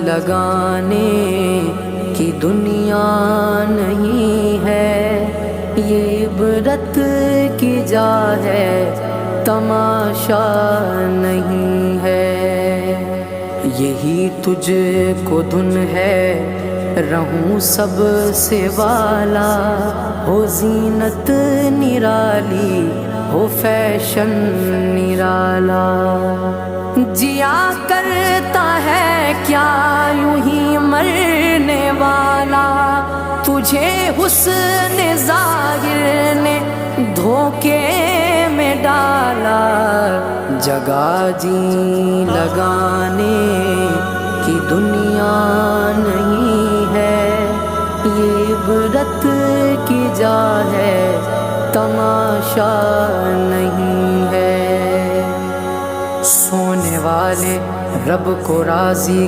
لگانے کی دنیا نہیں ہے، یہ عبرت کی جا ہے، تماشا نہیں ہے۔ یہی تجھ کو دھن ہے، رہوں سب سے والا، ہو زینت نرالی، ہو فیشن نرالا۔ جیا کرتا ہے کیا یوں ہی مرنے والا، تجھے حسن ظاہر نے دھوکے میں ڈالا۔ جگہ جی لگانے کی دنیا نہیں ہے، یہ عبرت کی جا ہے، تماشا نہیں ہے۔ سونے والے رب کو راضی